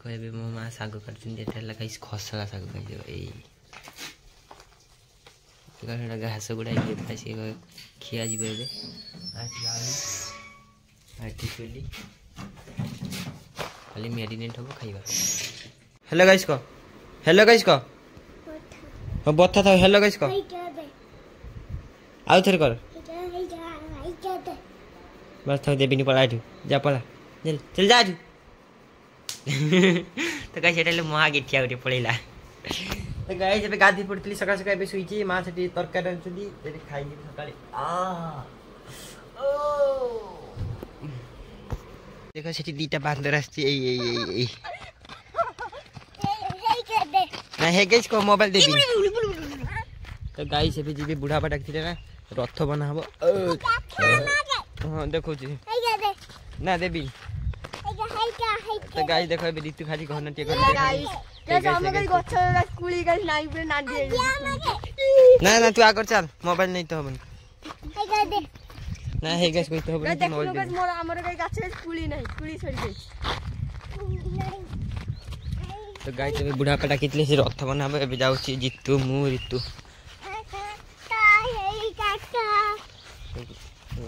देखो ये मो माँ शाग काटुला कहीं खसला शाग खाई घास गुड़ा खिया जी चुली खाली मेरीनेट हम खाइबा। हेलो गाइस को बता था हेलो गाइस को आउ थर कर बस था देबी पड़ा जा पड़ा चल चल जा तो गाइस एटा महा गिठिया उठे पड़ेला तो गाइस एबे गाधी पड़तली सका सका एबे सुईची मां सेठी तरकारी रंचली एबे खाइली सकाळे देखो सेठी दीटा बांदर आछी ए ना हे गाइस को मोबाइल देबी तो गाइस एबे जीबे बुढ़ा बा डाकथिले ना रथ बना हबो हां देखो जी ना देबी तो गाइस देखो एबे ऋतु खाली घर नटे कर गाइस हम गई गछ कुली गाइस नाई पे ना दे ना ना तू आकर चल मोबाइल नहीं तो हबन ना हे गाइस कोई तो हबन मोबाइल गाइस मोर हमर गई गाछ कुली नहीं कुली छोड़ी गई तो गाइस एबे बुढ़ा पटा कितले से रथ बनाबे एबे जाउची जितु मु ऋतु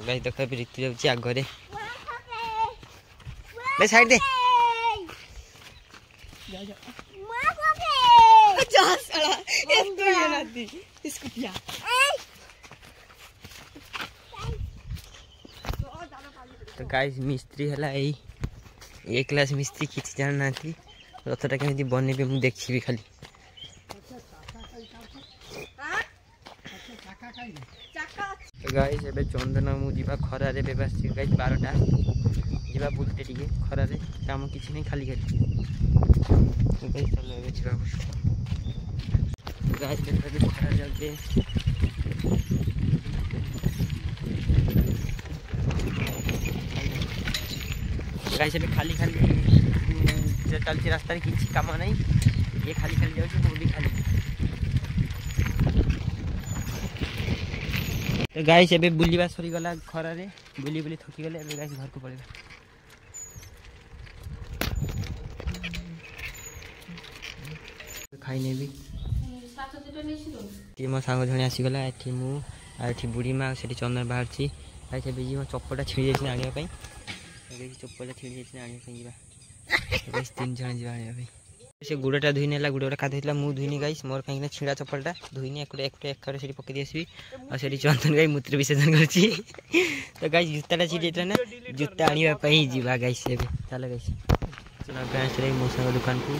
गाइस देखो एबे ऋतु जाउची आगरे ले साइड दे जा साला इसको ये ना दी इसको पिया तो गाइस मिस्त्री हला ए क्लास मिस्त्री किछ जान नाथी रथटा केमिति बनेबे मु देखिबी खाली तो गाइस एबे चंदन मु जीवा खरा रे बेबास गाइस 12टा जीवा बुलते टिके खरा रे काम किछ नहीं खाली तो गाइस चलो एबे छिबा गाइस देखो खरा जाते गाइस एबे खाली चलती रास्ता रे किछ काम नहीं ये खाली जाउछ मु भी खाली तो गाइस एबे बुलीबा सरी गला खरा रे बुली थकी गले एबे गाइस घर को पड़ेबा खाई नेबी ये मो सांग जणे आसी गला एठी मु आ एठी बुढ़ी मां सेठी चंदन बाहर छी गाइस एबे जी मो चप्पलटा छिड़ी जाइछ आनिया पई गाइस चप्पलटा छिड़ी जाइछ आनिया पई जीवा गाइस 3 जण जीवा आनिया पई से गुड़टा धुई नेला गुड़टा का धुइला मु धुइनी गाइस मोर काहे छिड़ा चप्पलटा धुइनी एक करे सेठी पके दिसबी आ सेठी चंदन गाई मूत्र विसर्जन करछि तो गाइस जूताटा छिड़ी जेतला ना जूता आनिया पई जीवा गाइस एबे चलो गाइस चलो गाइस रे मोसा दुकान को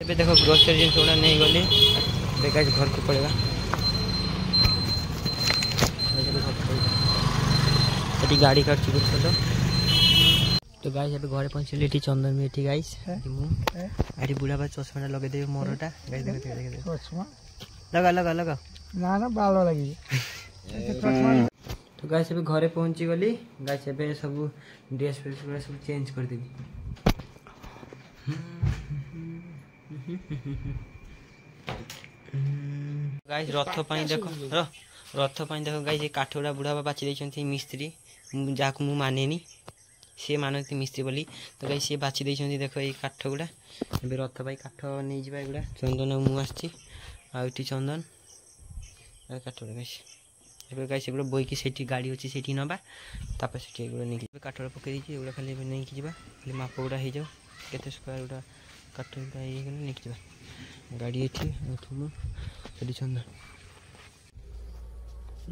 एबे देखो ग्रोसरी जिन सोना नहीं गले एबे गाइस घर को पड़ेगा सेठी गाड़ी काट छी चलो तो गाइस अबे घरे पहुंचले एठी चंदन में एठी गाइस मु आरी बुढ़ा बा चश्मा लगे दे मोरटा गाइस देखो चश्मा लगा ना ना बाल लगी तो गाइस अबे घरे पहुंची गली गाइस अबे सब ड्रेस पूरा सब चेंज कर देबी गाइस रथ पाई देखो गाइस ये काठोड़ा बुढ़ा बा बाची दैछंती मिस्त्री जाक मु मानेनी सी मानती मिस्त्री बोली तो गाइस ये बाची दैछंती देखो ये काठ गुड़ा एबे रथ पाई काठ नै जिबा गुड़ा चंदन मु आछी आउटी चंदन आ काठोड़ा गाइस एबे गाइस एगुड़ा बोई की सेठी गाड़ी अछि सेठी नबा तापर सेठी एगुड़ा नै काठोड़ा पके दी एगुड़ा खाली नै की जिबा खाली माप गुड़ा हे जाओ केते स्क्वायर गुड़ा काठ गुड़ा हे गन नै की जिबा गाड़ी एठी उठमु सेठी चंदन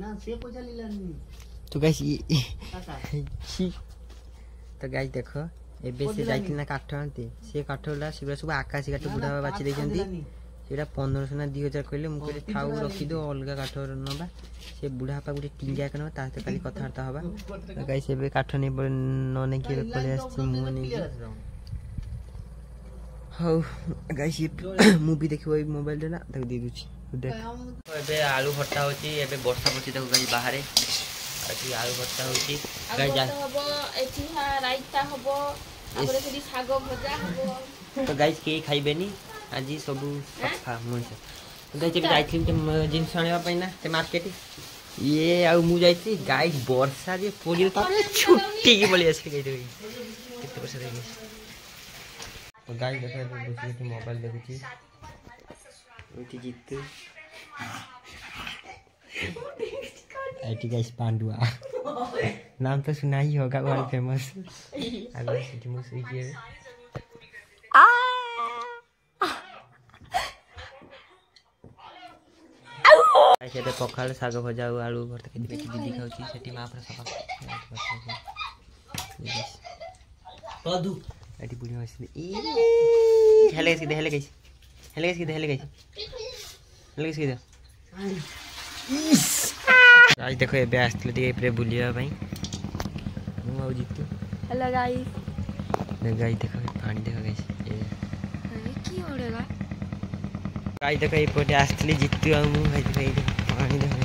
ना से को चलीला तो गाइस छी तो गाइस देखो एबे से जाइथिल ना काठ आनते से काठला सिबा सब आकाशी काठ बुढ़ा बाची दैछंती सेटा 1500 ना 2000 कहले मु कहले थाउ रखी दो अलगा काठ नबा से बुढ़ा पा गुटे टिंजा कनो ताते खाली कथार्ता हबा तो गाइस एबे काठ नै न नै के पले आछि मु नै हाउ गाइस ये मूवी देखिबो मोबाइल रे ना देख दे दुछि देख एबे आलू भट्टा होची एबे वर्षा होची देखो गाइस बाहर अथी आलू भट्टा होची गाइस जा हबो एथि राइता हबो आबरे सेदी साग भजा हबो तो गाइस के खाइबेनी आजी सब सफा मन से तो गाइस एबे जाइथिन ते जिंस आनिबा पई ना ते मार्केट ये आउ मु जाइती गाइस वर्षा रे पड़ी तारे छुट्टी की बोली आसे गई केते वर्षा रे तो गाइस देखो बसी के मोबाइल देखुची ओटी जीतू आईटी गाइस पांडुआ नाम तो सुना ही होगा बहुत फेमस अगर सिटी मुसी के सेटे पखाल साग भजा आलू भर्ता के बेटी दीदी खाउची सेटी मा पर सफा पदु एटी बुढ़ी मछली ई हेले के आज देखो ए बेस्ट टिके प्रे बुलिया भाई मु आउ जीतू हेलो गाइस देखो पानी देखो गाइस अरे की होड़ेगा गाइस देखो ए पटे आस्तली जीतू आ मु भाई पानी देखो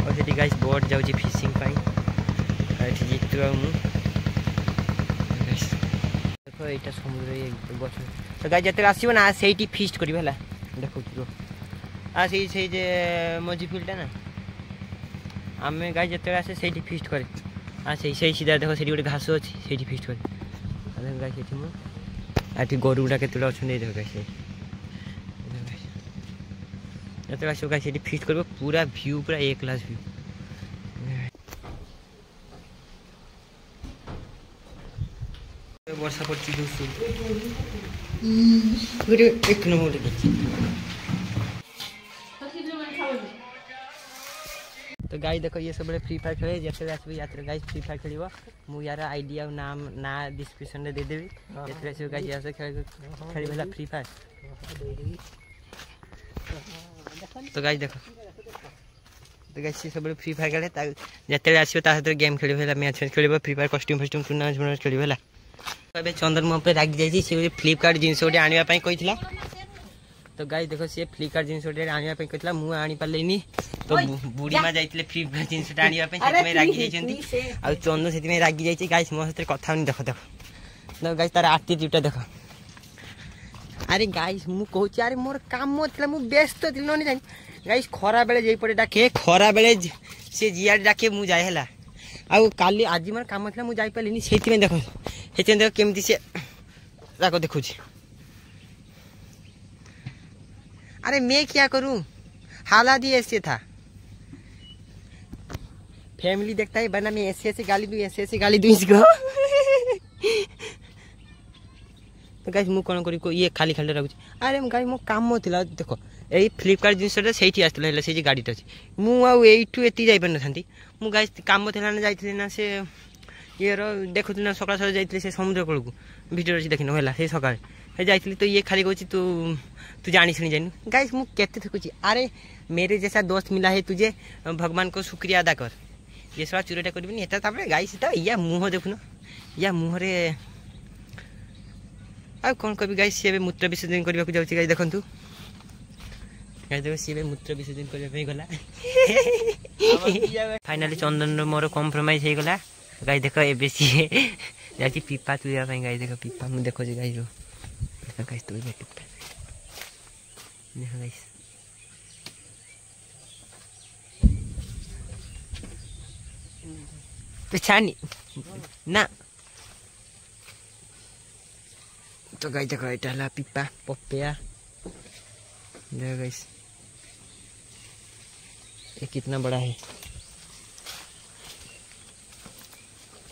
और सेठी गाइस बोट जाउची फिशिंग पाई एठी जीतू आ मु देखो एटा समुद्र एक गछ तो गाइस जते आसीबो ना सेठी फीस्ट करबे हला देखो कि आ से जे मजी फील्ड ना आमे गाइस जते आसे सेठी फीस्ट करे आ से सीधा देखो सेठी गोटे घास अछि सेठी फीस्ट करे आ देखो गाइस एठी मु आठी गोरुडा केतुला अछि नै देखो गाइस जते आसे गाइस सेठी फीस्ट करबो पूरा व्यू पूरा एक क्लास व्यू वर्षा पड़ती दोस्तों एक नंबर तो गाइस देखो ये सब फ्री फायर खेले जते आसबे यात्रा गाइस फ्री फायर खेलिबो मु यार आईडी और नाम ना डिस्क्रिप्शन रे दे देबी जते आसबे गाइस यार से खेलिबला फ्री फायर तो गाइस देखो तो गाइस ये सब फ्री फायर खेले जते आसबे ता हाथ गेम खेलिबला मैच खेलिबो फ्री फायर कॉस्ट्यूम टूर्नामेंट खेलिबला अबे चंदन मो पे रागी जाई से फ्लिपकार्ट जिंस ओटे आनिया पई कहितला तो गाइस देखो से फ्लिपकार्ट जिंस ओटे आनिया पई कहितला मु आनी पालेनी तो बुढ़ी मा जाइतले फ्लिपकार्ट जिंस ओटे आनिया पई सेति में रागी जाइछंती आ चंदन सेति में रागी जाइछे गाइस मो साथे कथा होनी देखो गाइस तार एटीट्यूड देखो अरे गाइस मु कहूची अरे मोर काम मोतला मु व्यस्त थिल ननी जानी गाइस खरा बेले जेई पड़े डाके खरा बेले से जिया डाके मु जाय हला आ काली आज मोर काम थला मु जाई पालिनी सेति में देखो हेते देखो केमती से राको देखुची अरे मैं क्या करूं हाला दी ऐसे था फैमिली देखता है बना मैं ऐसे गाली दूं ऐसे गाली दूं इसको तो गाइस मु कोन करी को ये खाली खाली राखुची अरे गाइस मो काम थिला देखो एई फ्लिपकार्ट जिंसटा सेठी आस्तला हला से जे गाडीटा अछि मु आ एइटू एति जाई पन थांती मु गाइस काम थिला ना जाइथि ना से ये रो देखु ना सकाळ सकाळ जाइथि से समुद्र कोल को वीडियो रे देखिनो हला से सकाळ हे जाइथि तो ये खाली कहूची तू जानी सुनी जानी गाइस मु केते थकुची अरे मेरे जैसा दोस्त मिला है तुझे भगवान को शुक्रिया अदा कर ये सारा चुरेटा करबिनी एता तापरे गाइस ता या मुह देखुनो या मुह रे आ कोन कभी गाइस से मूत्र विसर्जन करबा को जाउची गाइस देखंतु गाइस देखो से मूत्र विसर्जन करबा पे गला फाइनली चंदन मोर कॉम्प्रोमाइज हे गला गाइस देखो एबे सी जाची पीपा तुया पे गाइस देखो पीपा मु देखो जे गाइस रो देखो गाइस तो बेट देखो गाइस तो छानी ना तो गाइस देखो एटा ला पीपा पप्पिया देखो गाइस ये कितना बड़ा है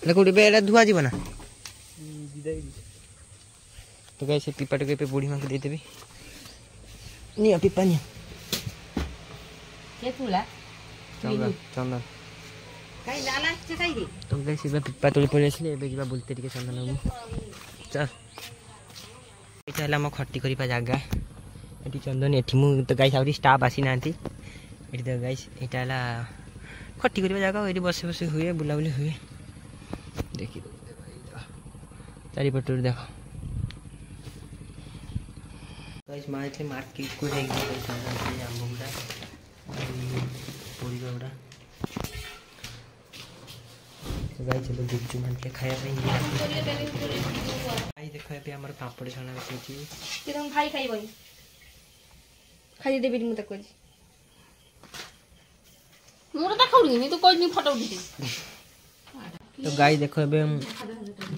लगोड़ी बेड़ा धुआ जीव ना तो गाइस पीपा टके पे बूढ़ी मां को दे देबी नहीं पीपा नहीं के तुला चंदन काई लाला से काई दी तो गाइस ये पीपा तोली पड़े असले एबे जीवा बोलते टिके चंदन चल एटा हला म खट्टी करिपा जागा एटी चंदन एठी मु तो गाइस आउरी स्टाफ आसी नांती एटी तो गाइस एटा हला खट्टी करिपा जागा एटी बसे बसे हुए बुला बुली हुए देखि चारि पटुर देखो गाइस माइथले मार्केट को जाई गाइस आंबुडा पूरी गौडा तो गाइस चलो गुपचुप मान के खाया पे गाइस देख ए हमर पापड़ छना बसैछि ते तुम भाई खाइबई खाइ देबी मु तक मोर त खाउनी नहीं तो कोई नहीं फटो उठी तो गाइस देखो ए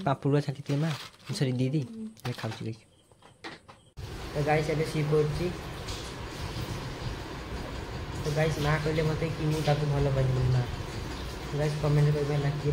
पापड़ छाटी माँ सॉरी दीदी मैं खाऊँ देख तो गाइस ए सी पड़ी तो गाइस माँ कहले मत कि मुझे भल पाइबी ना गाइस कमेंट कर ना कि